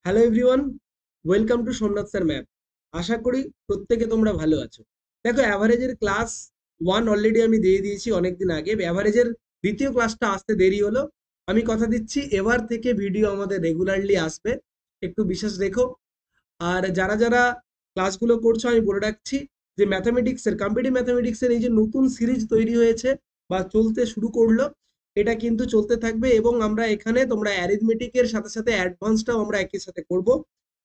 Hello everyone, welcome to Somnath sir map. আশা করি প্রত্যেকে তোমরা ভালো আছো। দেখো, অ্যাভারেজের ক্লাস 1 অলরেডি আমি দিয়ে দিয়েছি অনেকদিন আগে। অ্যাভারেজের দ্বিতীয় ক্লাসটা আসতে দেরি হলো। আমি কথা দিচ্ছি এবার থেকে ভিডিও আমাদের রেগুলারলি আসবে, একটু বিশ্বাস রেখো। আর যারা যারা ক্লাসগুলো করছো আমি বলে রাখছি যে ম্যাথামেটিক্সের, কম্পিটিটিভ ম্যাথামেটিক্সের এই যে নতুন সিরিজ তৈরি হয়েছে বা চলতে শুরু করলো, এটা কিন্তু চলতে থাকবে এবং আমরা এখানে তোমরা অ্যারিথমেটিকের সাথে সাথে অ্যাডভান্সটাও আমরা একই সাথে করব।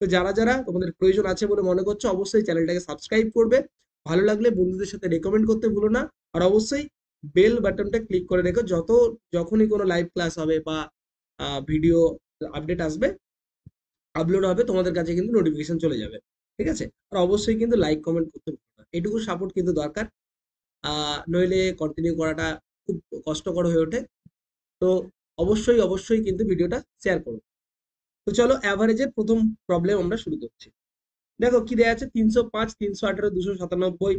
তো যারা যারা তোমাদের প্রয়োজন আছে বলে মনে করছো, অবশ্যই চ্যানেলটাকে সাবস্ক্রাইব করবে। ভালো লাগলে বন্ধুদের সাথে রেকমেন্ড করতে ভুলো না। আর অবশ্যই বেল বাটনটা ক্লিক করে রেখো, যখনই কোনো লাইভ ক্লাস হবে বা ভিডিও আপডেট আসবে, আপলোড হবে, তোমাদের কাছে কিন্তু নোটিফিকেশন চলে যাবে। ঠিক আছে? আর অবশ্যই কিন্তু লাইক কমেন্ট করতে ভুলো না, এটুকু সাপোর্ট কিন্তু দরকার। নইলে কন্টিনিউ করাটা খুব কষ্টকর হয়ে ওঠে। তো অবশ্যই অবশ্যই কিন্তু ভিডিওটা শেয়ার করো। তো চলো অ্যাভারেজের প্রথম প্রবলেম আমরা শুরু করছি। দেখো কি দেয়া আছে, 305, 318, 297,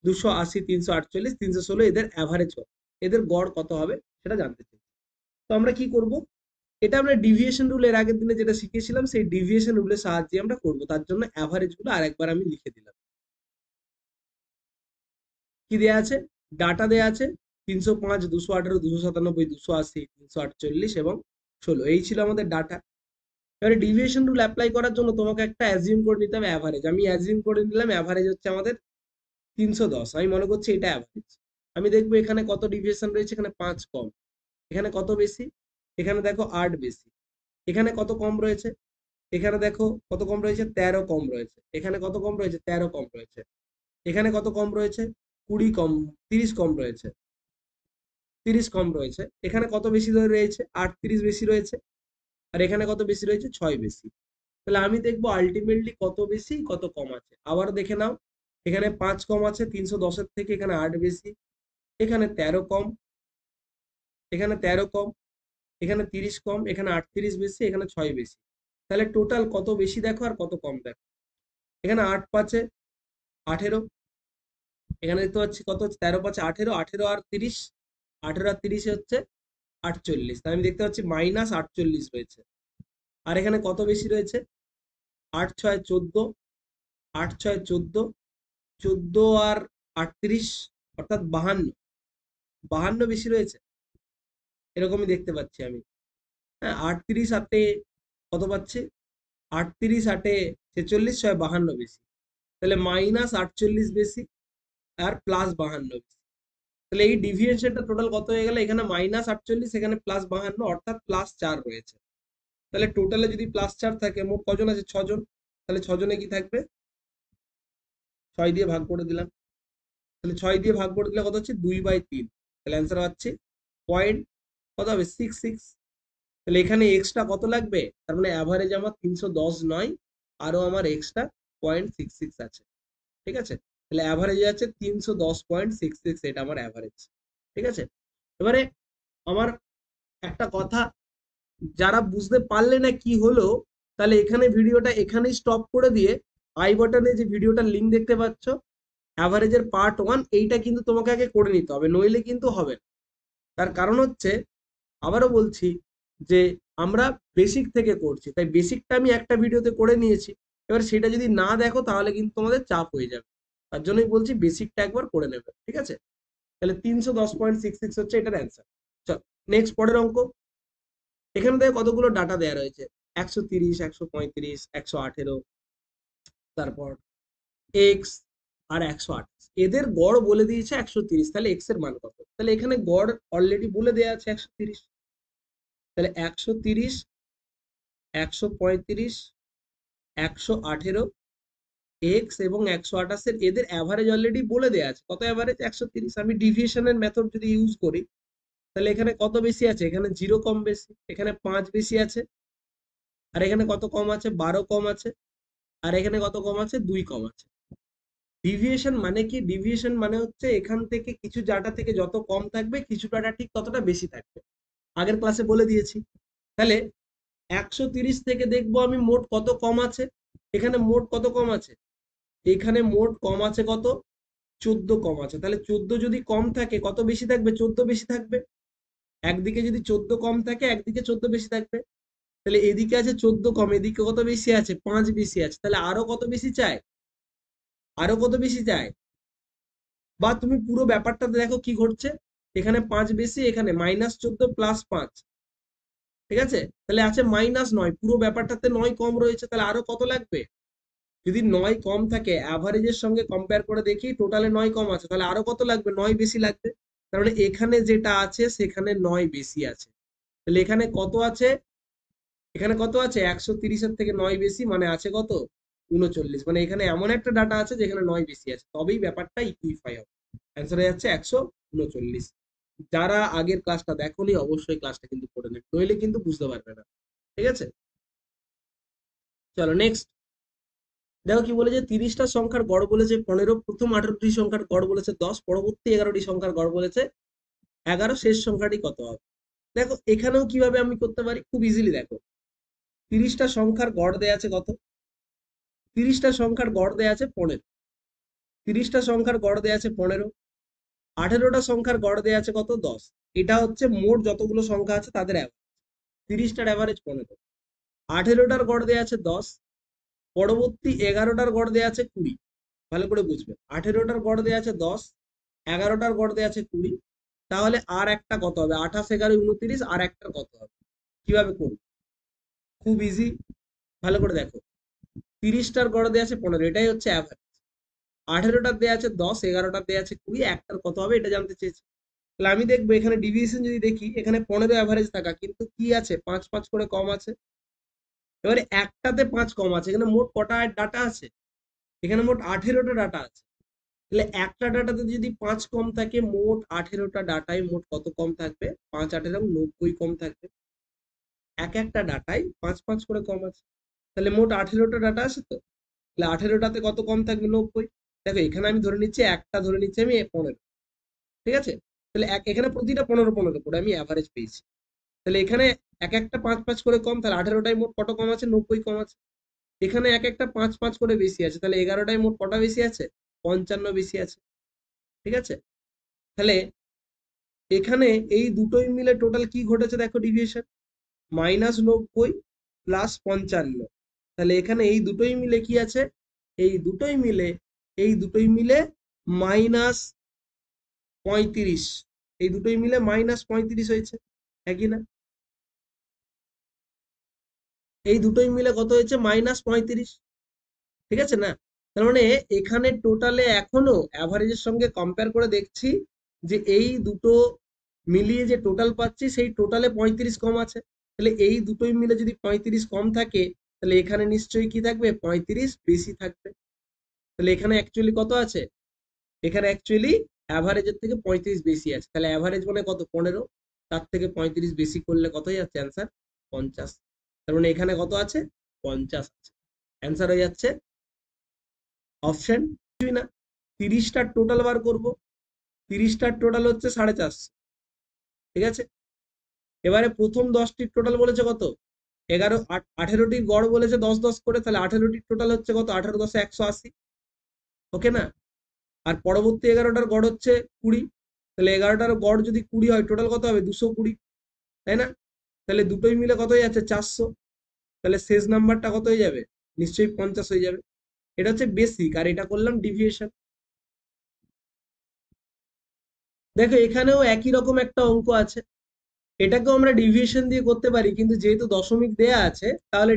280, 348, 316, এদের অ্যাভারেজ কত, এদের গড় কত হবে সেটা জানতে চাই। তো আমরা কি করব, এটা আমরা ডিভিয়েশন রুল এর আগের দিনে যেটা শিখেছিলাম সেই ডিভিয়েশন রুলের সাহায্যে আমরা করব। তার জন্য অ্যাভারেজ গুলো আরেকবার আমি লিখে দিলাম। কি দেয়া আছে, ডাটা দেয়া আছে 305, 218, 297, 280, 348 এবং 16, এই ছিল আমাদের ডাটা। এবারে ডিভিয়েশন রুল অ্যাপ্লাই করার জন্য তোমাকে একটা অ্যাজিউম করে নিতে হবে অ্যাভারেজ। আমি অ্যাজিউম করে নিলাম অ্যাভারেজ হচ্ছে আমাদের 310। আমি মনে করছি এটা অ্যাভারেজ। আমি দেখবো এখানে কত ডিভিয়েশন রয়েছে, এখানে 5 কম, এখানে কত বেশি, এখানে দেখো 8 বেশি, এখানে কত কম রয়েছে, এখানে দেখো কত কম রয়েছে, 13 কম রয়েছে, এখানে কত কম রয়েছে, 13 কম রয়েছে, এখানে কত কম রয়েছে, 20 কম, 30 কম রয়েছে, 30 কম রয়েছে, এখানে কত বেশি রয়েছে, 38 বেশি রয়েছে, আর এখানে কত বেশি রয়েছে, 6 বেশি। তাহলে আমি দেখবো আলটিমেটলি কত বেশি কত কম আছে। আবার দেখে নাও, এখানে 5 কম আছে 310-এর থেকে, এখানে 8 বেশি, এখানে 13 কম, এখানে 13 কম, এখানে 30 কম, এখানে 38 বেশি, এখানে 6 বেশি। তাহলে টোটাল কত বেশি দেখো আর কত কম দেখো। এখানে 8 5-এ 18, এখানে দেখতে পাচ্ছি কত হচ্ছে, 13 5-এ 18, 18 আর 30, 18 আর 30 হচ্ছে 48। তাই আমি দেখতে পাচ্ছি -48 রয়েছে। আর এখানে কত বেশি রয়েছে, 8 6 14, 8 6 14, 14 আর 38 অর্থাৎ 52, 52 বেশি রয়েছে, এরকমই দেখতে পাচ্ছি আমি। হ্যাঁ, 38 8-এ কত পাচ্ছি, 38 8-এ 46, 6 52 বেশি। তাহলে -48 বেশি আর +52 বেশি। তাহলে এই ডিভিয়েশনটা টোটাল কত হয়ে গেল, এখানে -48, এখানে +52, অর্থাৎ +4 রয়েছে। তাহলে টোটালে যদি +4 থাকে, মোট কজন আছে, 6 জন। তাহলে 6 জনে কি থাকবে, 6 দিয়ে ভাগ করে দিলাম। তাহলে 6 দিয়ে ভাগ করে দিলে কত হচ্ছে, 2/3। তাহলে অ্যান্সার হচ্ছে পয়েন্ট, কত হবে, 66। তাহলে এখানে এক্সট্রা কত লাগবে, তার মানে অ্যাভারেজ আমার 310 নয়, আরো আমার এক্সট্রা 0.66 আছে। ঠিক আছে? তাহলে অ্যাভারেজ আছে 310.66, এটা আমার অ্যাভারেজ। ঠিক আছে? এবারে আমার একটা কথা, যারা বুঝতে পারলে না কি হলো, তাহলে এখানে ভিডিওটা এখানেই স্টপ করে দিয়ে আই বাটনে যে ভিডিওটার লিঙ্ক দেখতে পাচ্ছ, অ্যাভারেজের পার্ট 1, এইটা কিন্তু তোমাকে আগে করে নিতে হবে, নইলে কিন্তু হবে না। তার কারণ হচ্ছে, আবারও বলছি, যে আমরা বেসিক থেকে করছি, তাই বেসিকটা আমি একটা ভিডিওতে করে নিয়েছি। এবার সেটা যদি না দেখো তাহলে কিন্তু তোমাদের চাপ হয়ে যাবে। তার জন্যই বলছি বেসিকটা একবার করে নেবে। ঠিক আছে? তাহলে 310.66 হচ্ছে এটার অ্যান্সার। চল, নেক্সট পরের অঙ্ক। এখানে দেখো কতগুলো ডাটা দেওয়া রয়েছে, 130, 135, 118, তারপর এক্স আর 128, এদের গড় বলে দিয়েছে 130। তাহলে এক্স এর মান কত, তাহলে এখানে গড় অলরেডি বলে দেওয়া আছে 130। তাহলে 130, 135, 118, এক্স এবং 128 এদের অ্যাভারেজ অলরেডি বলে দেওয়া আছে। কত অ্যাভারেজ, 130। আমি ডিভিয়েশনের মেথড যদি ইউজ করি, তাহলে এখানে কত বেশি আছে, এখানে 0 কম বেশি, এখানে 5 বেশি আছে, আর এখানে কত কম আছে, 12 কম আছে, আর এখানে কত কম আছে, 2 কম আছে। ডিভিয়েশন মানে কি, ডিভিয়েশন মানে হচ্ছে এখান থেকে কিছু ডাটা থেকে যত কম থাকবে, কিছু ডাটা ঠিক ততটা বেশি থাকবে। আগের ক্লাসে বলে দিয়েছি। তাহলে 130 থেকে দেখবো আমি মোট কত কম আছে, এখানে মোট কত কম আছে, এখানে মোট কম আছে কত, 14 কম আছে। তাহলে 14 যদি কম থাকে কত বেশি থাকবে, 14 বেশি থাকবে। একদিকে যদি 14 কম থাকে, একদিকে 14 বেশি থাকবে। তাহলে এদিকে আছে 14 কম, এদিকে কত বেশি আছে? 5 বেশি আছে। তাহলে আরো কত বেশি চায়? আরো কত বেশি চায়? বা তুমি পুরো ব্যাপারটা দেখো কি ঘটছে, এখানে 5 বেশি, এখানে -14 +5, ঠিক আছে? তাহলে আছে -9, পুরো ব্যাপারটাতে 9 কম রয়েছে, তাহলে আরো কত লাগবে? যদি 9 কম থাকে, অ্যাভারেজের সঙ্গে কম্পেয়ার করে দেখি টোটালে 9 কম আছে, তাহলে আরো কত লাগবে? 9 বেশি লাগবে। তার মানে এখানে যেটা আছে সেখানে 9 বেশি আছে। তাহলে এখানে কত আছে? এখানে কত আছে? 130-এর থেকে 9 বেশি, মানে আছে কত? 39। মানে এখানে এমন একটা ডাটা আছে যেখানে 9 বেশি আছে, তবেই ব্যাপারটা ইকুইফাই হবে। অ্যান্সার হয়ে যাচ্ছে 139। যারা আগের ক্লাসটা দেখোনি অবশ্যই ক্লাসটা কিন্তু করে নেবে, নইলে কিন্তু বুঝতে পারবে না। ঠিক আছে, চলো নেক্সট। দেখো কি বলেছে, 30টা সংখ্যার গড় বলেছে 15, প্রথম 18টি সংখ্যার গড় বলেছে 10, পরবর্তী 11টি সংখ্যার গড় বলেছে 11, শেষ সংখ্যাটি কত হবে? দেখো এখানেও কিভাবে আমি করতে পারি, খুব ইজিলি দেখো। 30টা সংখ্যার গড় দেয়া আছে কত? 30টা সংখ্যার গড় দেয়া আছে 15। 30টা সংখ্যার গড় দেয়া আছে 15। 18টা সংখ্যার গড় দেয়া আছে কত? 10। এটা হচ্ছে মোট যতগুলো সংখ্যা আছে তাদের অ্যাভারেজ। 30টার অ্যাভারেজ 15, 18টার গড় দেয়া আছে 10, পরবর্তী 11টার গড় দেয়া আছে 20। ভালো করে বুঝবে, 18টার গড় দেয়া আছে 10, 11টার গড় দেয়া আছে 20। তাহলে আর একটা কত হবে? 28, 11, 29, আর একটার কত হবে? কিভাবে করবো? খুব ইজি, ভালো করে দেখো। 30টার গড় দেয়া আছে 15, এটাই হচ্ছে অ্যাভারেজ। 18টার দেয়া আছে 10, 11টার দেয়া আছে 20, একটার কত হবে এটা জানতে চেয়েছি। তাহলে আমি দেখবো এখানে ডিভিয়েশন যদি দেখি, এখানে 15 অ্যাভারেজ থাকা, কিন্তু কি আছে? 5 5 করে কম আছে। এবারে একটাতে 5 কম আছে, এখানে মোট কটা ডাটা আছে? এখানে মোট 18টা ডাটা আছে। তাহলে একটা ডাটাতে যদি 5 কম থাকে, মোট 18টা ডাটায় মোট কত কম থাকবে? 5 18 90 কম থাকবে। এক একটা ডাটায় 5 5 করে কম আছে। তাহলে মোট 18টা ডাটা আছে তো, তাহলে 18টাতে কত কম থাকবে? 90। দেখো এখানে আমি ধরে নিচ্ছি, একটা ধরে নিচ্ছি আমি 15, ঠিক আছে? তাহলে এখানে প্রতিটা 15 15 করে আমি অ্যাভারেজ পেয়েছি। তাহলে এখানে এক একটা 5 5 করে কম, তাহলে 18টায় মোট কত কম আছে? 90 কম আছে। এখানে এক একটা 5 5 করে বেশি আছে, তাহলে 11টায় মোট কটা বেশি আছে? 55 বেশি আছে। ঠিক আছে, তাহলে এখানে এই দুটোই মিলে টোটাল কি ঘটেছে দেখো, ডিভিয়েশন -90 +55। তাহলে এখানে এই দুটোই মিলে কি আছে? এই দুটোই মিলে, এই দুটোই মিলে -35। এই দুটোই মিলে -35 হয়েছে, একই না? এই দুটোই মিলে কত হয়েছে? -35। ঠিক আছে না? তার মানে এখানে টোটালে এখনো অ্যাভারেজের সঙ্গে কম্পেয়ার করে দেখছি যে এই দুটো মিলিয়ে যে টোটাল পাচ্ছি সেই টোটালে 35 কম আছে। তাহলে এই দুটোই মিলে যদি 35 কম থাকে, তাহলে এখানে নিশ্চয়ই কি থাকবে? 35 বেশি থাকবে। তাহলে এখানে অ্যাকচুয়ালি কত আছে? এখানে অ্যাকচুয়ালি অ্যাভারেজের থেকে 35 বেশি আছে। তাহলে অ্যাভারেজ মানে কত? 15, তার থেকে 35 বেশি করলে কত হয়ে যাচ্ছে অ্যান্সার? 50। তার মানে এখানে কত আছে? 50 আছে। অ্যান্সার হয়ে যাচ্ছে অপশন কিছুই না। 30টার টোটাল বার করব, 30টার টোটাল হচ্ছে 450। ঠিক আছে, এবারে প্রথম 10টির টোটাল বলেছে কত? 11, 18টির গড় বলেছে 10 10 করে, তাহলে 18টির টোটাল হচ্ছে কত? 18 10 180। ওকে না? আর পরবর্তী 11টার গড় হচ্ছে 20, তাহলে 11টার গড় যদি 20 হয়, টোটাল কত হবে? 220, তাই না? তাহলে দুটোই মিলে কত হয়ে যাচ্ছে? 400। তাহলে শেষ নাম্বারটা কত হয়ে যাবে? নিশ্চয়ই 50 হয়ে যাবে। এটা হচ্ছে বেসিক, আর এটা করলাম ডিভিয়েশন। দেখো এখানেও একই রকম একটা অঙ্ক আছে, এটাকেও আমরা ডিভিয়েশন দিয়ে করতে পারি, কিন্তু যেহেতু দশমিক দেয়া আছে তাহলে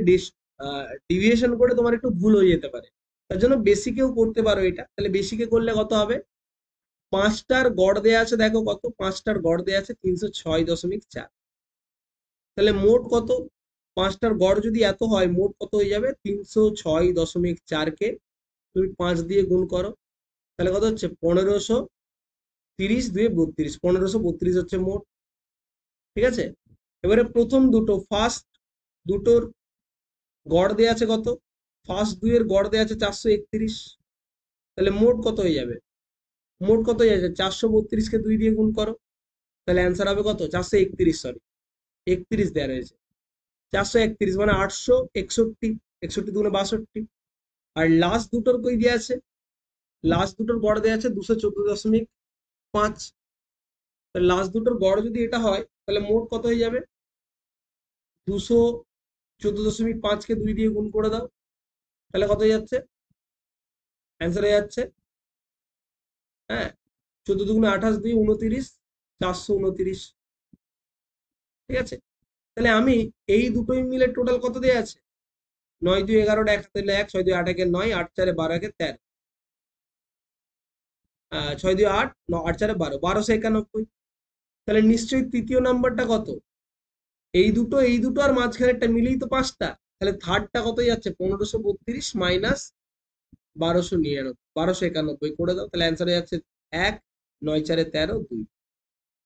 ডিভিয়েশন করে তোমার একটু ভুল হয়ে যেতে পারে। তার জন্য বেসিকেও করতে পারো এটা। তাহলে বেসিকে করলে কত হবে? 5টার গড় দেয়া আছে, দেখো কত? 5টার গড় দেয়া আছে 306.4। তাহলে মোট কত? 5টার গড় যদি এত হয়, মোট কত হয়ে যাবে? 306.4 কে তুমি 5 দিয়ে গুণ করো, তাহলে কত হচ্ছে? 1530 2 32, 1532 হচ্ছে মোট। ঠিক আছে, এবারে প্রথম দুটো, ফার্স্ট দুটোর গড় দেয়া আছে কত? ফার্স্ট দুইয়ের গড় দেয়া আছে 431। তাহলে মোট কত হয়ে যাবে? মোট কত হয়ে যাবে? 432কে 2 দিয়ে গুণ করো, তাহলে অ্যান্সার হবে কত? 431, সরি 31 দেওয়া রয়েছে। 431 মানে 861, 61 দুগুণে 62। আর লাস্ট দুটোর কই দেওয়া আছে? লাস্ট দুটোর গড় দেওয়া আছে 214.5। লাস্ট দুটোর গড় যদি এটা হয়, তাহলে মোট কত হয়ে যাবে? 14.5 কে 2 দিয়ে গুণ করে দাও, তাহলে কত হয়ে যাচ্ছে? অ্যান্সার হয়ে যাচ্ছে, হ্যাঁ, 14 দুগুণে 28, 2 29, 429। ঠিক আছে, তাহলে আমি এই দুটোই মিলে টোটাল কত দেওয়া আছে? 9 2 11, 1 হাতে 1, 6 2 8 1 9, 8 4 12 13, 6 2 8, 8 4 12, 1291। তাহলে নিশ্চয়ই তৃতীয় নাম্বারটা কত? এই দুটো আর মাঝখানেরটা মিলেই তো 5টা, তাহলে থার্ডটা কত যাচ্ছে? 1532 মাইনাস 1299, 1291 করে দাও, তাহলে অ্যান্সার হয়ে যাচ্ছে 1, 9 4 13, 2,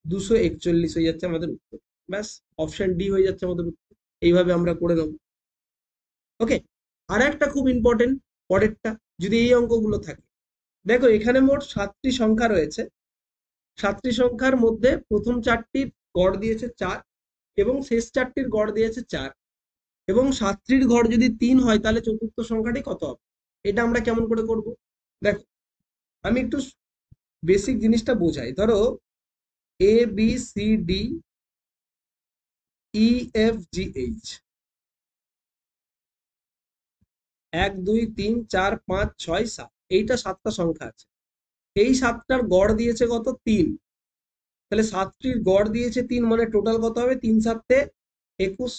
241 হয়ে যাচ্ছে আমাদের উত্তর। ব্যাস, অপশন ডি হয়ে যাচ্ছে আমাদের উত্তর। এইভাবে আমরা করে নেব। ওকে, আর একটা খুব ইম্পর্টেন্ট, পরেরটা যদি এই অঙ্কগুলো থাকে, দেখো এখানে মোট 7টি সংখ্যা রয়েছে। 7টি সংখ্যার মধ্যে প্রথম 4টির গড় দিয়েছে 4 এবং শেষ 4টির গড় দিয়েছে 4, এবং 7টির গড় যদি 3 হয় তাহলে চতুর্থ সংখ্যাটি কত হবে? এটা আমরা কেমন করে করব? দেখো, আমি একটু বেসিক জিনিসটা বোঝাই। ধরো A B C D E F G H, 1 2 3 4 5 6 7, এইটা 7টা সংখ্যা আছে। এই 7টার গড় দিয়েছে কত? 3। তাহলে 7টির গড় দিয়েছে 3, মানে টোটাল কত হবে? 3 7 21।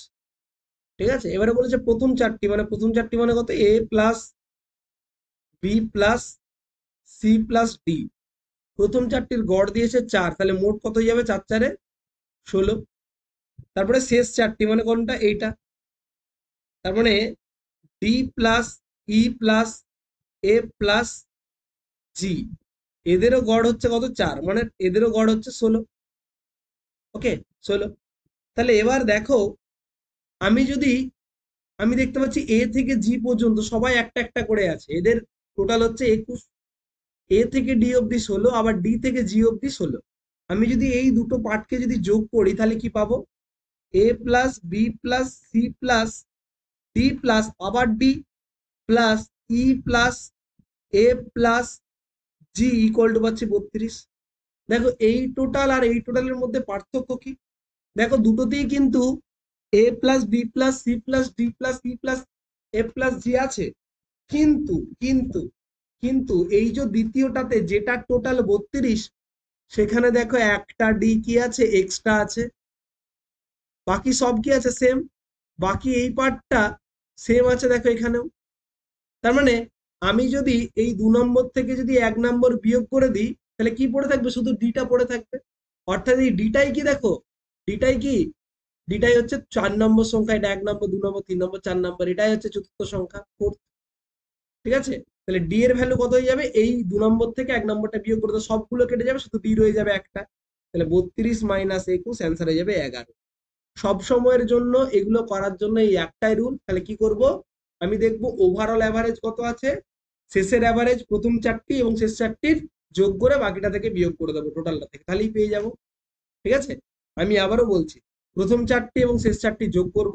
ঠিক আছে, এবারে বলেছে প্রথম 4টি, মানে প্রথম 4টি মানে কত? A plus B plus C plus D, প্রথম 4টির গড় দিয়েছে 4, তাহলে মোট কত হয়ে যাবে? 4 4 16। তারপরে শেষ 4টি মানে কোনটা? এইটা, তার মানে D plus E plus A plus জি, এদেরও গড় হচ্ছে কত? 4, মানে এদেরও গড় হচ্ছে 16। ওকে, 16। তাহলে এবার দেখো, আমি যদি আমি দেখতে পাচ্ছি এ থেকে জি পর্যন্ত সবাই একটা একটা করে আছে, এদের টোটাল হচ্ছে 21। এ থেকে ডি অব্দি 16, আবার ডি থেকে জি অব্দি 16। আমি যদি এই দুটো পার্টকে যদি যোগ করি তাহলে কি পাবো? A plus B plus C plus D plus আবার D plus E plus A plus G equal to পাচ্ছি 32। দেখো এই টোটাল আর এই টোটালের মধ্যে পার্থক্য কি? দেখো দুটোতেই কিন্তু A plus B plus C plus D plus E plus F plus G আছে, কিন্তু কিন্তু কিন্তু এই যে দ্বিতীয়টাতে যেটা টোটাল 32, সেখানে দেখো একটা ডি কি আছে? এক্সট্রা আছে। বাকি সব কি আছে? সেম। বাকি এই পার্টটা সেম আছে দেখো এখানেও। তার মানে আমি যদি এই 2 নম্বর থেকে যদি 1 নম্বর বিয়োগ করে দিই, তাহলে কি পড়ে থাকবে? শুধু ডিটা পড়ে থাকবে। অর্থাৎ এই ডিটাই কি? দেখো ডিটাই কি? ডিটাই হচ্ছে 4 নম্বর সংখ্যা, এটা 1 নম্বর 2 নম্বর 3 নম্বর 4 নম্বর, এটাই হচ্ছে চতুর্থ সংখ্যা, ফোর্থ। ঠিক আছে, তাহলে ডি এর ভ্যালু কত হয়ে যাবে? এই 2 নম্বর থেকে 1 নম্বরটা বিয়োগ করে দাও, সবগুলো কেটে যাবে, শুধু ডি রয়ে যাবে একটা। তাহলে 32 মাইনাস 21, অ্যান্সার হয়ে যাবে 11। সব সময়ের জন্য এগুলো করার জন্য এই একটাই রুল। তাহলে কি করব? আমি দেখব ওভারঅল অ্যাভারেজ কত আছে, শেষের অ্যাভারেজ প্রথম 4টি এবং শেষ 4টির যোগ করে বাকিটা থেকে বিয়োগ করে দেবো টোটালটা থেকে, তাহলেই পেয়ে যাব। ঠিক আছে, আমি আবারও বলছি, প্রথম 4টি এবং শেষ 4টি যোগ করব,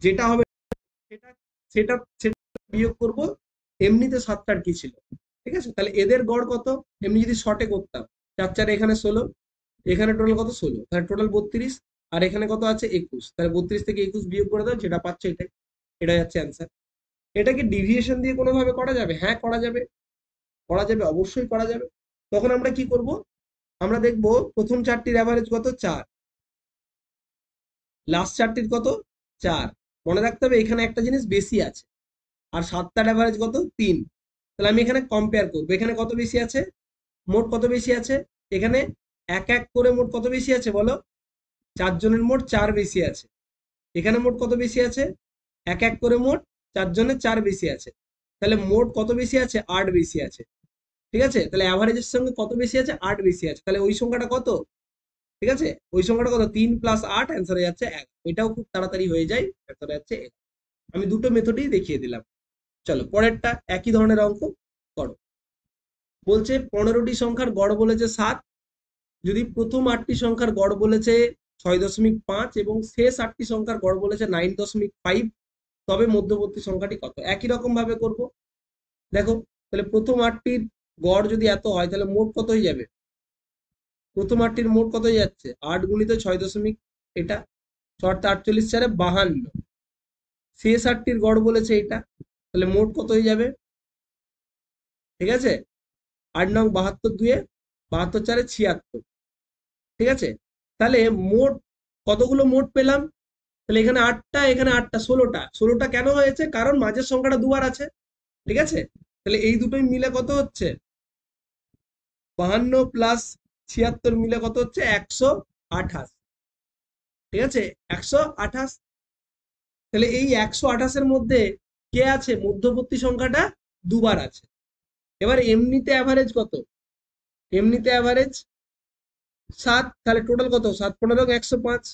যেটা হবে সেটা সেটা সেটা বিয়োগ করব এমনিতে 7টার কি ছিল। ঠিক আছে, তাহলে এদের গড় কত? এমনি যদি শর্টে করতাম, 4 4 এখানে 16, এখানে টোটাল কত? 16, তাহলে টোটাল 32, আর এখানে কত আছে? 21। তাহলে 32 থেকে 21 বিয়োগ করে দাও, যেটা পাচ্ছে এটাই, এটাই হচ্ছে অ্যান্সার। এটাকে ডিভিয়েশন দিয়ে কোনোভাবে করা যাবে? হ্যাঁ করা যাবে, করা যাবে, অবশ্যই করা যাবে। তখন আমরা কি করব? আমরা দেখব প্রথম 4টির অ্যাভারেজ কত? 4, লাস্ট 4টির কত? 4। মনে রাখতে হবে এখানে একটা জিনিস বেশি আছে, আর 7টার অ্যাভারেজ কত? 3। তাহলে আমি এখানে কম্পেয়ার করবো, এখানে কত বেশি আছে? মোট কত বেশি আছে? এখানে এক এক করে মোট কত বেশি আছে বলো? 4 জনের মোট 4 বেশি আছে। এখানে মোট কত বেশি আছে? এক এক করে মোট 4 জনের 4 বেশি আছে। তাহলে মোট কত বেশি আছে? 8 বেশি আছে। ঠিক আছে, তাহলে অ্যাভারেজের সঙ্গে কত বেশি আছে? 8 বেশি আছে। তাহলে ওই সংখ্যাটা কত? ঠিক আছে, ওই সংখ্যাটা কত? 3 প্লাস 8, অ্যান্সার হয়ে যাচ্ছে 1। এটাও খুব তাড়াতাড়ি হয়ে যায়, অ্যান্সার হয়ে যাচ্ছে 1। আমি দুটো মেথডই দেখিয়ে দিলাম। চলো পরেরটা, একই ধরনের অঙ্ক করো। বলছে 15টি সংখ্যার গড় বলেছে 7, যদি প্রথম 8টি সংখ্যার গড় বলেছে 6.5 এবং শেষ 8টি সংখ্যার গড় বলেছে 9.5, তবে মধ্যবর্তী সংখ্যাটি কত? একই রকম ভাবে করব। দেখো, তাহলে প্রথম 8টির গড় যদি এত হয়, তাহলে মোট কত হয়ে যাবে? প্রথম 8টির মোট কত হয়ে যাচ্ছে? 8 গুণিত 6 দশমিক, এটা 4 48 4 52, CSRটির গড় বলেছে এইটা, তাহলে মোট কত হয়ে যাবে? ঠিক আছে, 8 নং 72 2 72 4 76, ঠিক আছে। তাহলে মোট কতগুলো মোট পেলাম? তাহলে এখানে 8টা, এখানে 8টা, 16টা। 16টা কেন হয়েছে? কারণ মাঝের সংখ্যাটা দুবার আছে, ঠিক আছে। তাহলে এই দুটোই মিলে কত হচ্ছে? 52 প্লাস 76 মিলে কত হচ্ছে? 128, ঠিক আছে, 128। তাহলে এই 128-এর মধ্যে কে আছে? মধ্যবর্তী সংখ্যাটা দুবার আছে। এবার এমনিতে অ্যাভারেজ কত? এমনিতে অ্যাভারেজ 7, তাহলে টোটাল কত? 7 15 105,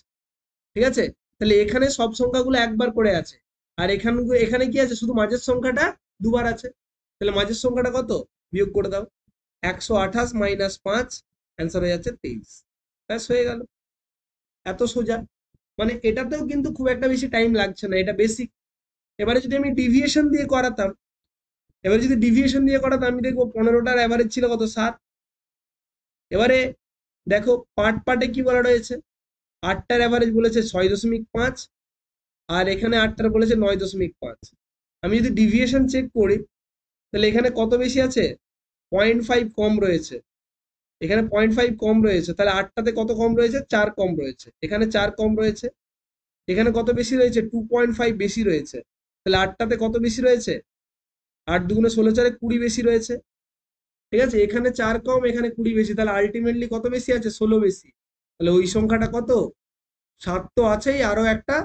ঠিক আছে। তাহলে এখানে সব সংখ্যাগুলো একবার করে আছে, আর এখানে এখানে কি আছে? শুধু মাঝের সংখ্যাটা দুবার আছে। তাহলে মাঝের সংখ্যাটা কত? বিয়োগ করে দাও, 128 মাইনাস 5, অ্যান্সার হয়ে যাচ্ছে 23। ব্যাস হয়ে গেল, এত সোজা। মানে এটাতেও কিন্তু খুব একটা বেশি টাইম লাগছে না, এটা বেসিক। এবারে যদি আমি ডিভিয়েশন দিয়ে করাতাম, আমি দেখবো 15টার অ্যাভারেজ ছিল কত? 7। এবারে দেখো পার্ট পার্টে কি বলা রয়েছে, 8টার অ্যাভারেজ বলেছে 6.5, আর এখানে 8টার বলেছে 9.5। আমি যদি ডিভিয়েশন চেক করি, তাহলে এখানে কত বেশি আছে? 0.5 কম রয়েছে, এখানে 0.5 কম রয়েছে। তাহলে 8টাতে কত কম রয়েছে? 4 কম রয়েছে, এখানে 4 কম রয়েছে। এখানে কত বেশি রয়েছে? 2.5 বেশি রয়েছে। তাহলে 8টাতে কত বেশি রয়েছে? 8 দুগুণে 16 4 20 বেশি রয়েছে, ঠিক আছে। এখানে 4 কম, এখানে 20 বেশি, তাহলে আলটিমেটলি কত বেশি আছে? 16 বেশি। তাহলে ওই সংখ্যাটা কত? 7 তো আছেই, আরো একটা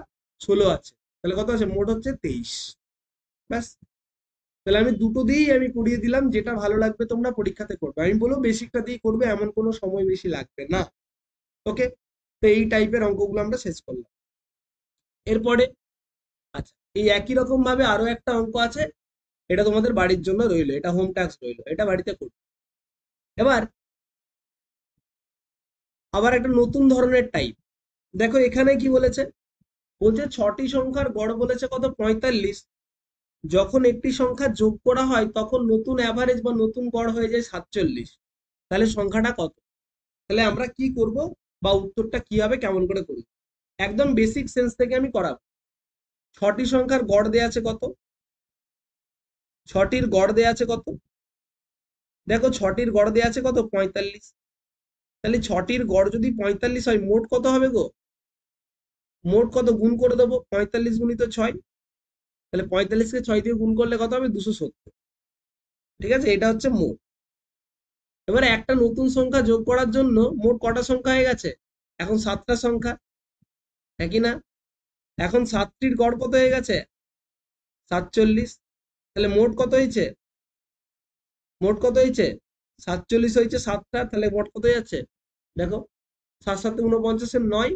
16 আছে, তাহলে কত আছে? মোট হচ্ছে 23। ব্যাস। তাহলে আমি দুটো দিয়েই আমি করিয়ে দিলাম, যেটা ভালো লাগবে তোমরা পরীক্ষাতে করবে। আমি বলবো বেসিকটা দিয়ে করবে, এমন কোনো সময় বেশি লাগবে না। ওকে, তো এই টাইপের অঙ্কগুলো আমরা শেষ করলাম। এরপরে আচ্ছা, এই একই রকম ভাবে আরো একটা অঙ্ক আছে, এটা তোমাদের বাড়ির জন্য রইলো, এটা হোম টাস্ক রইলো, এটা বাড়িতে করবে। এবার আবার একটা নতুন ধরনের টাইপ। দেখো এখানে কি বলেছে, বলছে 6টি সংখ্যার গড় বলেছে কত? 45। যখন একটি সংখ্যা যোগ করা হয় তখন নতুন অ্যাভারেজ বা নতুন গড় হয়ে যায় 47। তাহলে সংখ্যাটা কত? তাহলে আমরা কি করব, বা উত্তরটা কি হবে, কেমন করে করব? একদম বেসিক সেন্স থেকে আমি করাবো। 6টি সংখ্যার গড় দেয়া আছে কত? 6টির গড় দেয়া আছে কত? দেখো 6টির গড় দেয়া আছে কত? 45। তাহলে 6টির গড় যদি 45 হয়, মোট কত হবে গো? মোট কত? গুণ করে দেবো, 45 গুণিত 6। তাহলে 45কে 6 দিয়ে গুণ করলে কত হবে? 270, ঠিক আছে। এটা হচ্ছে মোট। এবারে একটা নতুন সংখ্যা যোগ করার জন্য মোট কটা সংখ্যা হয়ে গেছে? এখন 7টা সংখ্যা, একই না? এখন 7টির গড় কত হয়ে গেছে? 47। তাহলে মোট কত হয়েছে? মোট কত হয়েছে? 47 হয়েছে 7টা, তাহলে মোট কত যাচ্ছে? দেখো, 7 7 49 9,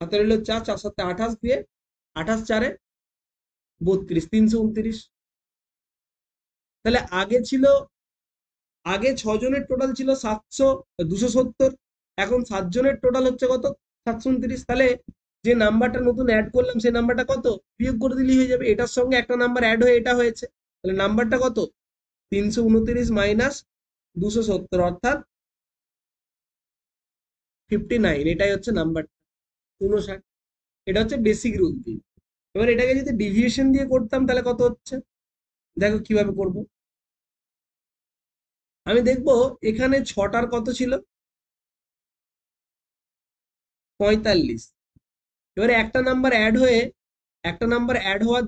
হাতে রইল 4, 4 7 28 দিয়ে 28 4 32, 329। তাহলে আগে 6 জনের টোটাল ছিল 270, এখন 7 জনের টোটাল হচ্ছে কত? 729। তাহলে যে নাম্বারটা নতুন অ্যাড করলাম সেই নাম্বারটা কত? বিয়োগ করে দিলেই হয়ে যাবে, এটার সঙ্গে একটা নাম্বার অ্যাড হয়ে এটা হয়েছে। তাহলে নাম্বারটা কত? 329 মাইনাস 270, অর্থাৎ 59। এটাই হচ্ছে নাম্বার 59। এটা হচ্ছে বেসিক রুল দিয়ে। এবার এটাকে যদি ডিভিয়েশন দিয়ে করতাম তাহলে কত হচ্ছে? দেখো কিভাবে করব। আমি দেখব এখানে 6টার কত ছিল? 45। এবারে একটা নাম্বার অ্যাড হওয়ার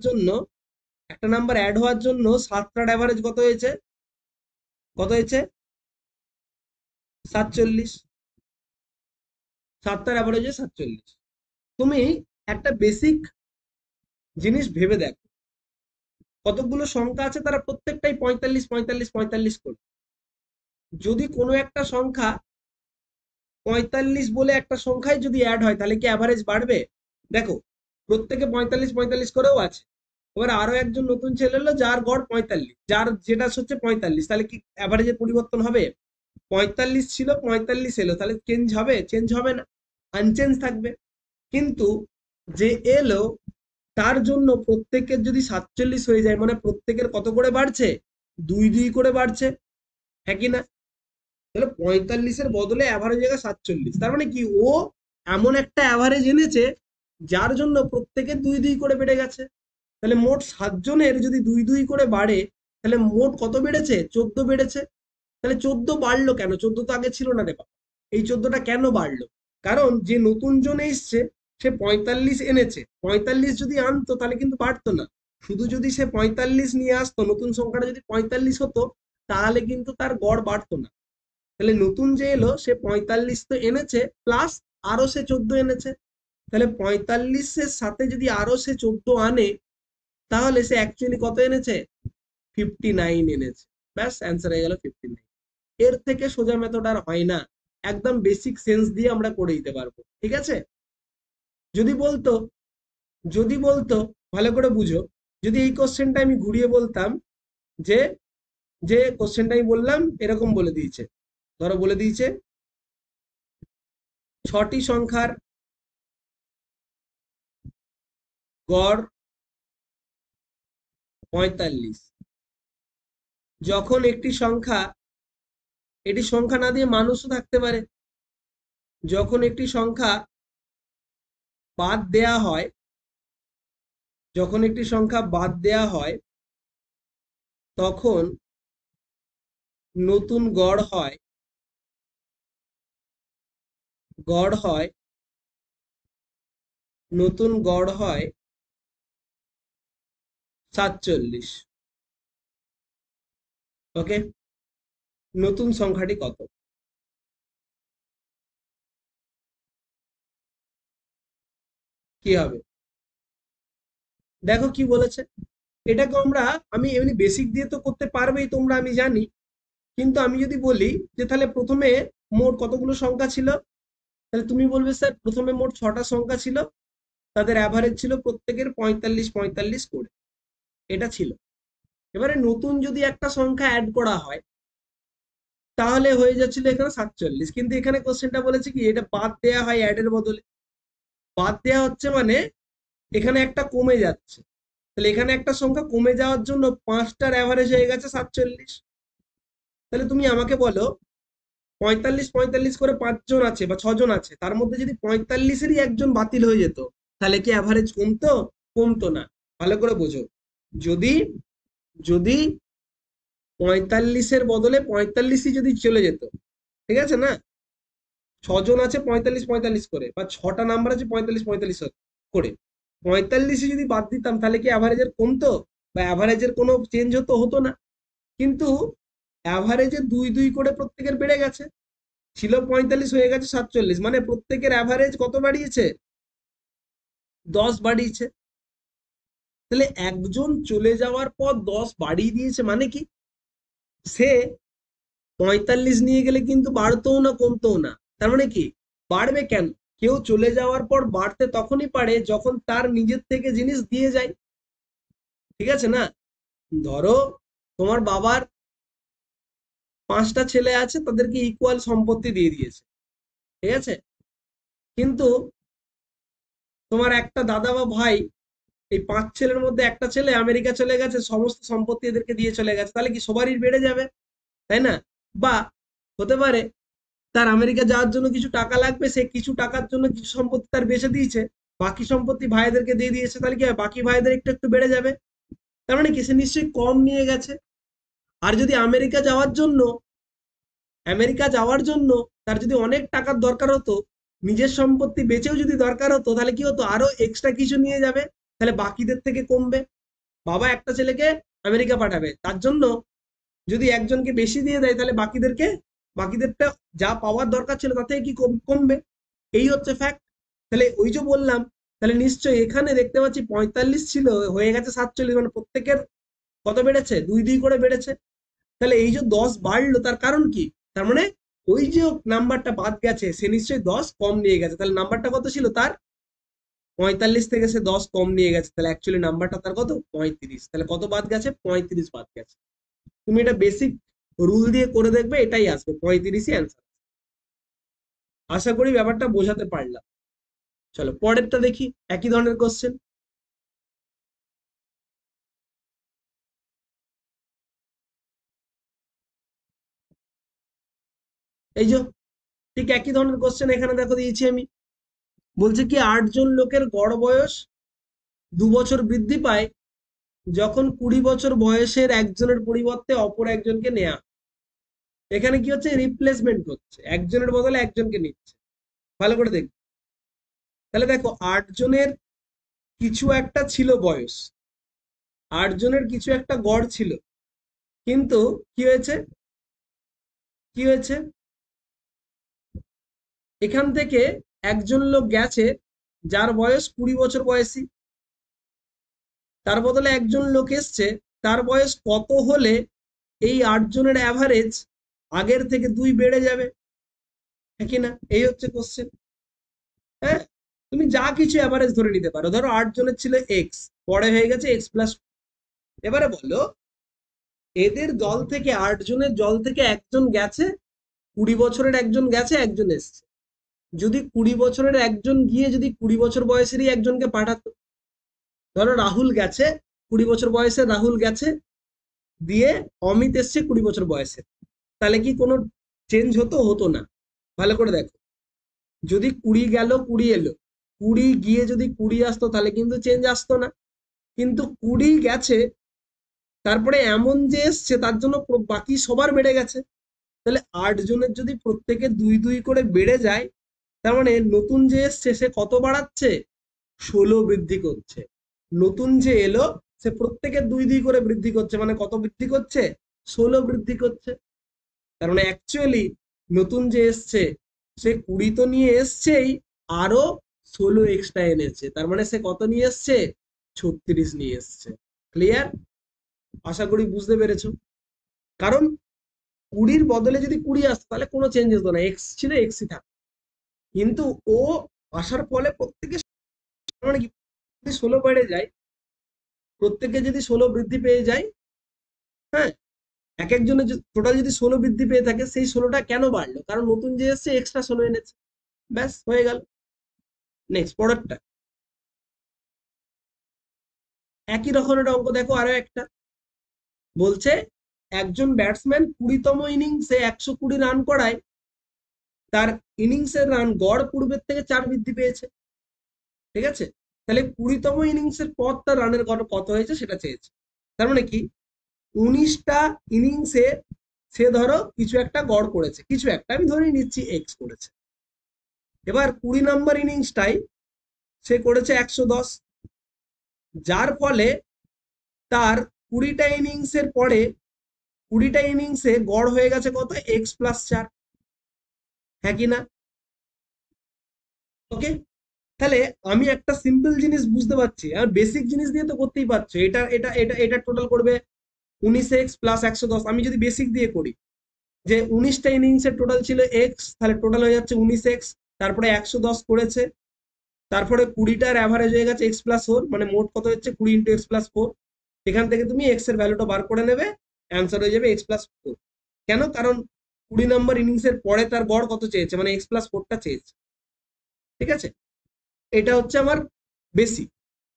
জন্য 7টার অ্যাভারেজ কত হয়েছে? কত হয়েছে? 47। 7টার অ্যাভারেজ হয়েছে 47। তুমি একটা বেসিক জিনিস ভেবে দেখো, কতগুলো সংখ্যা আছে তারা প্রত্যেকটাই 45 45 45 করে। যদি কোনো একটা সংখ্যা 45 বলে একটা সংখ্যায় যদি অ্যাড হয়, তাহলে কি অ্যাভারেজ বাড়বে? দেখো, প্রত্যেকে 45 45 করেও আছে। এবার আরো একজন নতুন ছেলে এলো যার গড় 45, যার যেটা হচ্ছে 45, তাহলে কি অ্যাভারেজের পরিবর্তন হবে? 45 ছিল 45 এলো, তাহলে চেঞ্জ হবে? চেঞ্জ হবে না, আনচেঞ্জ থাকবে। কিন্তু যে এলো তার জন্য প্রত্যেকের যদি 47 হয়ে যায়, মানে প্রত্যেকের কত করে বাড়ছে? 2 2 করে বাড়ছে, হ্যাঁ কি না? তাহলে 45-এর বদলে অ্যাভারেজ জায়গায় 47, তার মানে কি ও এমন একটা অ্যাভারেজ এনেছে যার জন্য প্রত্যেকের 2 2 করে বেড়ে গেছে। তাহলে মোট 7 জনের যদি 2 2 করে বাড়ে, তাহলে মোট কত বেড়েছে? 14 বেড়েছে। তাহলে 14 বাড়লো কেন? 14 তো আগে ছিল না রে বাবা। এই 14টা কেন বাড়লো? কারণ যে নতুন জন এসছে সে 45 এনেছে। 45 যদি আনতো তাহলে কিন্তু বাড়তো না। শুধু যদি সে 45 নিয়ে আসতো, নতুন সংখ্যাটা যদি 45 হতো, তাহলে কিন্তু তার গড় বাড়তো না। তাহলে নতুন যে এলো সে 45 তো এনেছে, প্লাস আরো সে 14 এনেছে। তাহলে 45-এর সাথে যদি আরো সে 14 আনে, তাহলে সে অ্যাকচুয়ালি কত এনেছে? 59 এনেছে। ব্যাস, অ্যান্সার হয়ে গেল 59। এর থেকে সোজা মেথড আর হয় না। একদম বেসিক সেন্স দিয়ে আমরা করে দিতে পারবো। ঠিক আছে? যদি বলতো যদি বলতো ভালো করে বুঝো, যদি এই কোশ্চেনটা আমি ঘুরিয়ে বলতাম যে যে কোশ্চেনটা আমি বললাম এরকম বলে দিয়েছে, ধরো বলে দিয়েছে 6টি সংখ্যার গড় 45। যখন একটি সংখ্যা, এটি সংখ্যা না দিয়ে মানুষও থাকতে পারে, যখন একটি সংখ্যা বাদ দেয়া হয়, যখন একটি সংখ্যা বাদ দেয়া হয় তখন নতুন গড় হয় নতুন গড় হয় 47। ওকে, নতুন সংখ্যাটি কত? কি হবে? দেখো কি বলেছে। এটাকে আমি এমনি বেসিক দিয়ে তো করতে পারবেই তোমরা, আমি জানি। কিন্তু আমি যদি বলি যে তাহলে প্রথমে মোট কতগুলো সংখ্যা ছিল, তাহলে তুমি বলবে স্যার প্রথমে মোট 6টা সংখ্যা ছিল, তাদের অ্যাভারেজ ছিল প্রত্যেকের 45 45 করে। এটা ছিল। এবারে নতুন যদি একটা সংখ্যা অ্যাড করা হয়, তাহলে হয়ে যাচ্ছিল এখানে 47। কিন্তু এখানে কোশ্চেনটা বলেছে কি, এটা বাদ দেয়া হয় অ্যাড এর বদলে। বাদ দেয়া হচ্ছে মানে এখানে একটা কমে যাচ্ছে। তাহলে এখানে একটা সংখ্যা কমে যাওয়ার জন্য 5টার অ্যাভারেজ হয়ে গেছে 47। তাহলে তুমি আমাকে বলো 45 45 করে 5 জন আছে বা 6 জন আছে, তার মধ্যে যদি 45-এরই একজন বাতিল হয়ে যেত, তাহলে কি অ্যাভারেজ কমতো? কমতো না। ভালো করে বোঝো। যদি যদি 45-এর বদলে 45ই যদি চলে যেত, ঠিক আছে না, 6 জন আছে 45 45 করে, বা 6টা নাম্বার আছে 45 45 করে, 45ই যদি বাদ দিতাম তাহলে কি অ্যাভারেজের কমতো বা অ্যাভারেজের কোনো চেঞ্জ হতো না। কিন্তু অ্যাভারেজে 2 2 করে প্রত্যেকের বেড়ে গেছে। ছিল 45 হয়ে গেছে 47, মানে প্রত্যেকের অ্যাভারেজ কত বাড়িয়েছে? 10 বাড়িয়েছে। তাহলে একজন চলে যাওয়ার পর 10 বাড়িয়ে দিয়েছে, মানে কি সে 45 নিয়ে গেলে কিন্তু বাড়তেও না কমতেও না। তার মানে কি বাড়বে কেন? কেউ চলে যাওয়ার পর বাড়তে তখনই পারে যখন তার নিজের থেকে জিনিস দিয়ে যায়। ঠিক আছে না? ধরো তোমার বাবার 5টা ছেলে আছে, তাদেরকে ইকুয়াল সম্পত্তি দিয়ে দিয়েছে। ঠিক আছে? কিন্তু তোমার একটা দাদা বা ভাই, এই 5 ছেলের মধ্যে একটা ছেলে আমেরিকা চলে গেছে, সমস্ত সম্পত্তি এদেরকে দিয়ে চলে গেছে, তাহলে কি সবারই বেড়ে যাবে? তাই না? বা হতে পারে তার আমেরিকা যাওয়ার জন্য কিছু টাকা লাগবে, সে কিছু টাকার জন্য কিছু সম্পত্তি তার বেচে দিয়েছে, বাকি সম্পত্তি ভাইদেরকে দিয়ে দিয়েছে, তাহলে কি হবে? বাকি ভাইদের একটু একটু বেড়ে যাবে। তার মানে কি সে নিশ্চয়ই কম নিয়ে গেছে। আর যদি আমেরিকা যাওয়ার জন্য তার যদি অনেক টাকার দরকার হতো, নিজের সম্পত্তি বেচেও যদি দরকার হতো, তাহলে কি হতো? আরো এক্সট্রা কিছু নিয়ে যাবে, তাহলে বাকিদের থেকে কমবে। বাবা একটা ছেলেকে আমেরিকা পাঠাবে, তার জন্য যদি একজনকে বেশি দিয়ে দেয়, তাহলে বাকিদেরটা যা পাওয়ার দরকার ছিল তার থেকে কি কমবে। এই হচ্ছে ফ্যাক্ট। তাহলে ওই যে বললাম, তাহলে নিশ্চয়ই এখানে দেখতে পাচ্ছি 45 ছিল হয়ে গেছে 47, মানে প্রত্যেকের কত বেড়েছে? 2 2 করে বেড়েছে। তাহলে এই যে 10 বাড়লো তার কারণ কি? তার মানে ওই যে নাম্বারটা বাদ গেছে সে নিশ্চয়ই 10 কম নিয়ে গেছে। তাহলে নাম্বারটা কত ছিল তার? 45 থেকে সে 10 কম নিয়ে গেছে, তাহলে অ্যাকচুয়ালি নাম্বারটা তার কত? 35। তাহলে কত বাদ গেছে? 35 বাদ গেছে। তুমি এটা বেসিক রুল দিয়ে করে দেখবে, এটাই আসবে, 35ই অ্যান্সার। আশা করি ব্যাপারটা বোঝাতে পারলাম। চলো পরেরটা দেখি, একই ধরনের কোশ্চেন। এই যে ঠিক একই ধরনের কোশ্চেন এখানে দেখো দিয়েছি আমি। বলছে কি 8 জন লোকের গড় বয়স 2 বছর বৃদ্ধি পায়, যখন 20 বছর বয়সের একজনের পরিবর্তে অপর একজনকে নেয়া, এখানে কি হচ্ছে, রিপ্লেসমেন্ট হচ্ছে, একজনের বদলে একজনকে নিচ্ছে। ভালো করে দেখ, তাহলে দেখো 8 জনের কিছু একটা ছিল বয়স, 8 জনের কিছু একটা গড় ছিল, কিন্তু কি হয়েছে, কি হয়েছে, এখান থেকে একজন লোক গেছে যার বয়স 20 বছর বয়সী, তার বদলে একজন লোক এসছে তার বয়স কত হলে এই 8 জনের অ্যাভারেজ আগের থেকে 2 বেড়ে যাবে, হ্যাঁ কি না? এই হচ্ছে কোশ্চেন। হ্যাঁ, তুমি যা কিছু অ্যাভারেজ ধরে নিতে পারো, ধরো 8 জনের ছিল এক্স, পরে হয়ে গেছে এক্স প্লাস। এবারে বলো, এদের দল থেকে 8 জনের দল থেকে একজন গেছে, 20 বছরের একজন গেছে, একজন এসছে। যদি 20 বছরের একজন গিয়ে যদি 20 বছর বয়সেরই একজনকে পাঠাতো, ধরো রাহুল গেছে, 20 বছর বয়সে রাহুল গেছে, দিয়ে অমিত এসছে 20 বছর বয়সে, তাহলে কি কোনো চেঞ্জ হতো? হতো না। ভালো করে দেখো, যদি 20 গেল 20 এলো, 20 গিয়ে যদি 20 আসতো তাহলে কিন্তু চেঞ্জ আসতো না, কিন্তু 20 গেছে তারপরে এমন যে এসছে তার জন্য বাকি সবার বেড়ে গেছে। তাহলে 8 জনের যদি প্রত্যেকে 2 2 করে বেড়ে যায়, তার মানে নতুন যে এসছে সে কত বাড়াচ্ছে? 16 বৃদ্ধি করছে। নতুন যে এলো সে প্রত্যেকে 2 2 করে বৃদ্ধি করছে, মানে কত বৃদ্ধি করছে? 16 বৃদ্ধি করছে। তার মানে অ্যাকচুয়ালি নতুন যে এসছে সে 20 তো নিয়ে এসছেই, আরো 16 এক্সট্রা এনেছে, তার মানে সে কত নিয়ে এসছে? 36 নিয়ে এসছে। ক্লিয়ার? আশা করি বুঝতে পেরেছো। কারণ 20-র বদলে যদি 20 আসতো তাহলে কোনো চেঞ্জ হতো না, এক্স ছিল এক্সই থাকতো, কিন্তু ও আসার ফলে প্রত্যেকে, মানে কি, 16 বেড়ে যায়, প্রত্যেকে যদি 16 বৃদ্ধি পেয়ে যায়, হ্যাঁ, এক একজনের টোটাল যদি 16 বৃদ্ধি পেয়ে থাকে, সেই 16টা কেন বাড়লো? কারণ নতুন যে এসছে এক্সট্রা 16 এনেছে, ব্যাস হয়ে গেল। নেক্সট পরেরটা, একই রকমের অঙ্ক দেখো, আরো একটা বলছে একজন ব্যাটসম্যান 20তম ইনিংসে 120 রান করায় তার ইনিংসের রান গড় পূর্বের থেকে 4 বৃদ্ধি পেয়েছে। ঠিক আছে, তাহলে 20তম ইনিংসের পর তার রানের গড় কত হয়েছে সেটা চেয়েছে। তার মানে কি, 19টা ইনিংসে সে ধরো কিছু একটা গড় করেছে, কিছু একটা আমি ধরে নিচ্ছি এক্স করেছে। এবার 20 নম্বর ইনিংসটাই সে করেছে 110, যার ফলে তার 20টা ইনিংসের পরে 20টা ইনিংসে গড় হয়ে গেছে কত? এক্স প্লাস 4, হ্যাঁ কি না? ওকে, তাহলে আমি একটা সিম্পল জিনিস বুঝতে পারছি, আর বেসিক জিনিস দিয়ে তো করতেই পারছো, এটা এটা এটা এটা টোটাল করবে 19x প্লাস 110। আমি যদি বেসিক দিয়ে করি, যে 19টা ইনিংসের টোটাল ছিল এক্স, তাহলে টোটাল হয়ে যাচ্ছে 19x, তারপরে 110 করেছে, তারপরে 20টার অ্যাভারেজ হয়ে গেছে এক্স প্লাস 4, মানে মোট কত হচ্ছে 20 ইন্টু এক্স প্লাস 4। এখান থেকে তুমি এক্স এর ভ্যালুটা বার করে নেবে, অ্যান্সার হয়ে যাবে এক্স প্লাস 4। কেন? কারণ 20 নম্বর ইনিংসের পরে তার গড় কত চেয়েছে, মানে এক্স প্লাস 4টা চেয়েছে। ঠিক আছে, এটা হচ্ছে আমার বেসিক।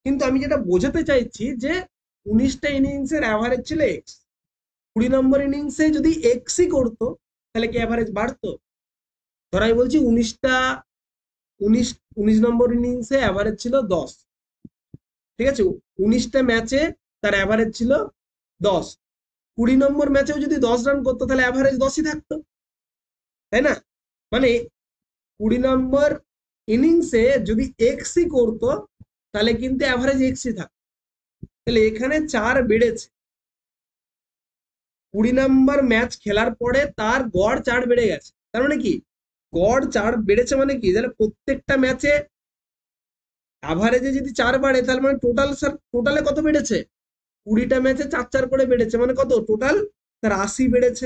কিন্তু আমি যেটা বোঝাতে চাইছি যে 19টা ইনিংসের অ্যাভারেজ ছিল এক্স, 20 নম্বর ইনিংসে যদি এক্সই করতো তাহলে কি অ্যাভারেজ বাড়তো? ধর আমি বলছি 19 নম্বর ইনিংসে অ্যাভারেজ ছিল 10, ঠিক আছে, 19টা ম্যাচে তার অ্যাভারেজ ছিল 10, 20 নম্বর ম্যাচেও যদি 10 রান করতো তাহলে অ্যাভারেজ 10ই থাকতো, তাই না? মানে 20 নম্বর ইনিংসে যদি এক্সই করতো তাহলে কিন্তু অ্যাভারেজ এক্সই থাকতো। তাহলে এখানে 4 বেড়েছে, 20 নম্বর ম্যাচ খেলার পরে তার গড় 4 বেড়ে গেছে। তার মানে কি, গড় 4 বেড়েছে মানে কি, তাহলে প্রত্যেকটা ম্যাচে অ্যাভারেজে যদি 4 বাড়ে তাহলে মানে টোটাল, স্যার টোটালে কত বেড়েছে? 20টা ম্যাচে 4 4 করে বেড়েছে, মানে কত টোটাল? তার 80 বেড়েছে,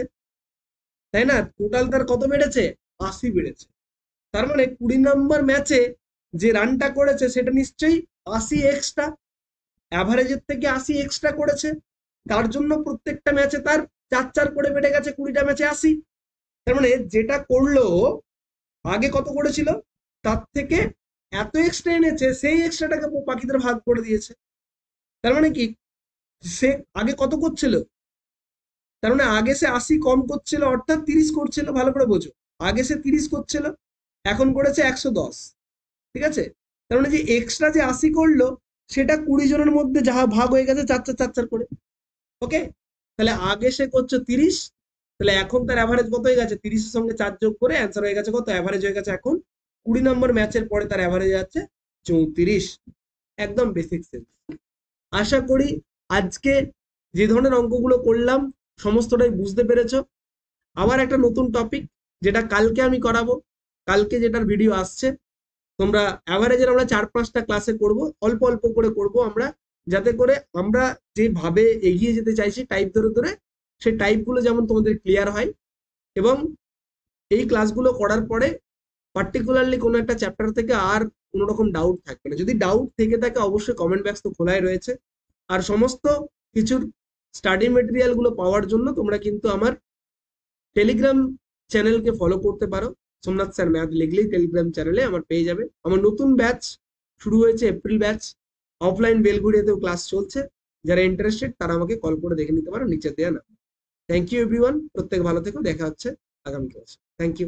তাই না? টোটাল তার কত বেড়েছে? 80 বেড়েছে। তার মানে 20 নম্বর ম্যাচে যে রানটা করেছে সেটা নিশ্চয়ই 80 এক্সট্রা, অ্যাভারেজের থেকে 80 এক্সট্রা করেছে, তার জন্য প্রত্যেকটা ম্যাচে তার 4 4 করে বেড়ে গেছে, 20টা ম্যাচে 80। তার মানে যেটা করলো আগে কত করেছিল তার থেকে এত এক্সট্রা এনেছে, সেই এক্সট্রাটাকে বাকিদের ভাগ করে দিয়েছে। তার মানে কি, সে আগে কত করছিল, তার মানে আগে সে 80 কম করছিল, অর্থাৎ 30 করছিল। ভালো করে বোঝো, আগে সে 30 করছিল, এখন করেছে 110। ঠিক আছে, তার মানে যে এক্সট্রা যে 80 করলো সেটা 20 জনের মধ্যে যাহা ভাগ হয়ে গেছে 4 করে। ওকে, তাহলে আগে সে করছে 30, তাহলে এখন তার অ্যাভারেজ কত হয়ে গেছে? 30 এর সঙ্গে 4 যোগ করে অ্যান্সার হয়ে গেছে কত? অ্যাভারেজ হয়ে গেছে এখন 20 নম্বর ম্যাচের পরে তার অ্যাভারেজ যাচ্ছে 34। একদম বেসিক সেন্স। আশা করি আজকে যে ধরনের অঙ্কগুলো করলাম সমস্তটাই বুঝতে পেরেছো। আবার একটা নতুন টপিক যেটা কালকে আমি করাবো, কালকে যেটার ভিডিও আসছে, তোমরা অ্যাভারেজের আমরা 4-5টা ক্লাসে করব, অল্প অল্প করে করব আমরা, যাতে করে আমরা যেভাবে এগিয়ে যেতে চাইছি টাইপ ধরে ধরে, সেই টাইপগুলো যেমন তোমাদের ক্লিয়ার হয়। এবং এই ক্লাসগুলো করার পরে পার্টিকুলারলি কোনো একটা চ্যাপ্টার থেকে আর কোনো রকম ডাউট থাকবে না। যদি ডাউট থেকে থাকে অবশ্যই কমেন্ট বক্স তো খোলাই রয়েছে। আর সমস্ত কিছুর স্টাডি মেটেরিয়াল গুলো পাওয়ার জন্য তোমরা কিন্তু আমার টেলিগ্রাম চ্যানেলকে ফলো করতে পারো। সোমনাথ স্যার ম্যাথ লিখলেই টেলিগ্রাম চ্যানেলে আমার পেয়ে যাবে। আমার নতুন ব্যাচ শুরু হয়েছে, এপ্রিল ব্যাচ, অফলাইন বেলঘড়িয়াতেও ক্লাস চলছে। যারা ইন্টারেস্টেড তারা আমাকে কল করে দেখে নিতে পারো, নিচে দেওয়া নাম্বার। থ্যাংক ইউ এভরিওয়ান, প্রত্যেক ভালো থেকো, দেখা হচ্ছে আগামী ক্লাসে। Thank you.